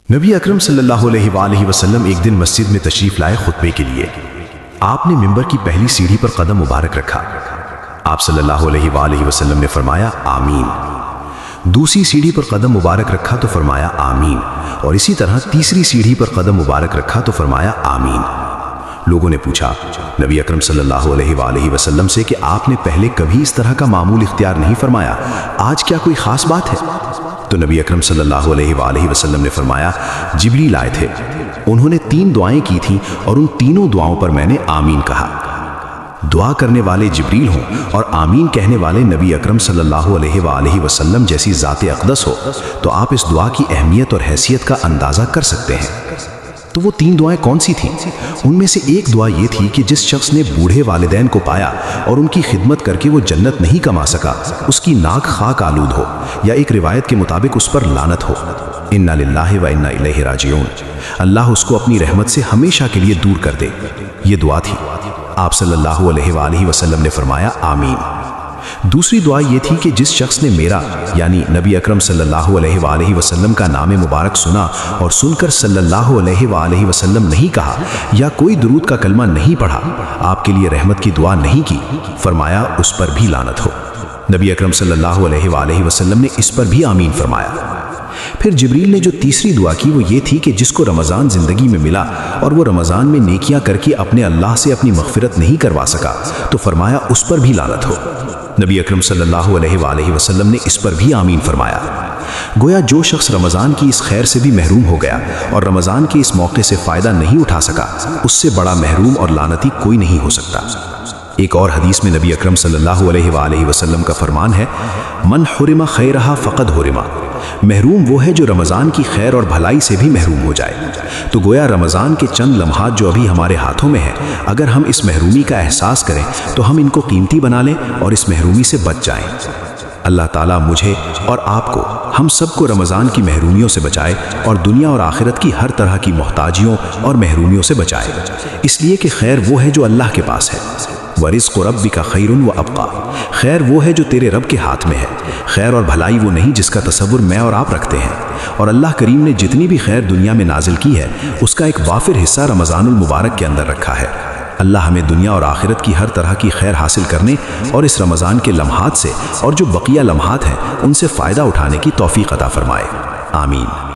نبی اکرم صلی اللہ علیہ وآلہ وسلم ایک دن مسجد میں تشریف لائے خطبے کے لیے۔ آپ نے منبر کی پہلی سیڑھی پر قدم مبارک رکھا۔ آپ صلی اللہ علیہ وآلہ وسلم نے فرمایا آمین۔ دوسری سیڑھی پر قدم مبارک رکھا تو فرمایا آمین، اور اسی طرح تیسری سیڑھی پر قدم مبارک رکھا تو فرمایا آمین۔ لوگوں نے پوچھا نبی اکرم صلی اللہ علیہ وآلہ وسلم سے کہ آپ نے پہلے کبھی اس طرح کا معمول اختیار نہیں فرمایا، آج کیا کوئی خاص بات ہے؟ تو نبی اکرم صلی اللہ علیہ وآلہ وسلم نے فرمایا جبریل آئے تھے، انہوں نے 3 دعائیں کی تھیں اور ان تینوں دعاؤں پر میں نے آمین کہا۔ دعا کرنے والے جبریل ہوں اور آمین کہنے والے نبی اکرم صلی اللہ علیہ وآلہ وسلم جیسی ذات اقدس ہو تو آپ اس دعا کی اہمیت اور حیثیت کا اندازہ کر سکتے ہیں۔ تو وہ 3 دعائیں کون سی تھیں؟ ان میں سے ایک دعا یہ تھی کہ جس شخص نے بوڑھے والدین کو پایا اور ان کی خدمت کر کے وہ جنت نہیں کما سکا، اس کی ناک خاک آلود ہو، یا ایک روایت کے مطابق اس پر لعنت ہو۔ انا للہ و انا الیہ راجعون، اللہ اس کو اپنی رحمت سے ہمیشہ کے لیے دور کر دے۔ یہ دعا تھی۔ آپ صلی اللہ علیہ وآلہ وسلم نے فرمایا آمین۔ دوسری دعا یہ تھی کہ جس شخص نے میرا یعنی نبی اکرم صلی اللہ علیہ وآلہ وسلم کا نام مبارک سنا اور سن کر صلی اللہ علیہ وآلہ وسلم نہیں کہا یا کوئی درود کا کلمہ نہیں پڑھا، آپ کے لیے رحمت کی دعا نہیں کی، فرمایا اس پر بھی لعنت ہو۔ نبی اکرم صلی اللہ علیہ وآلہ وسلم نے اس پر بھی آمین فرمایا۔ پھر جبریل نے جو تیسری دعا کی وہ یہ تھی کہ جس کو رمضان زندگی میں ملا اور وہ رمضان میں نیکیاں کر کے اپنے اللہ سے اپنی مغفرت نہیں کروا سکا تو فرمایا اس پر بھی لعنت ہو۔ نبی اکرم صلی اللہ علیہ وآلہ وسلم نے اس پر بھی آمین فرمایا۔ گویا جو شخص رمضان کی اس خیر سے بھی محروم ہو گیا اور رمضان کے اس موقع سے فائدہ نہیں اٹھا سکا، اس سے بڑا محروم اور لعنتی کوئی نہیں ہو سکتا۔ ایک اور حدیث میں نبی اکرم صلی اللہ علیہ وآلہ وسلم کا فرمان ہے من حرم خیرہا فقد حرم، محروم وہ ہے جو رمضان کی خیر اور بھلائی سے بھی محروم ہو جائے۔ تو گویا رمضان کے چند لمحات جو ابھی ہمارے ہاتھوں میں ہیں، اگر ہم اس محرومی کا احساس کریں تو ہم ان کو قیمتی بنا لیں اور اس محرومی سے بچ جائیں۔ اللہ تعالیٰ مجھے اور آپ کو، ہم سب کو رمضان کی محرومیوں سے بچائے اور دنیا اور آخرت کی ہر طرح کی محتاجیوں اور محرومیوں سے بچائے، اس لیے کہ خیر وہ ہے جو اللہ کے پاس ہے۔ وَرِزْقُ رَبِّكَ خَيْرٌ وَأَبْقَىٰ، خیر وہ ہے جو تیرے رب کے ہاتھ میں ہے، خیر اور بھلائی وہ نہیں جس کا تصور میں اور آپ رکھتے ہیں۔ اور اللہ کریم نے جتنی بھی خیر دنیا میں نازل کی ہے اس کا ایک وافر حصہ رمضان المبارک کے اندر رکھا ہے۔ اللہ ہمیں دنیا اور آخرت کی ہر طرح کی خیر حاصل کرنے اور اس رمضان کے لمحات سے اور جو بقیہ لمحات ہیں ان سے فائدہ اٹھانے کی توفیق عطا فرمائے، آمین۔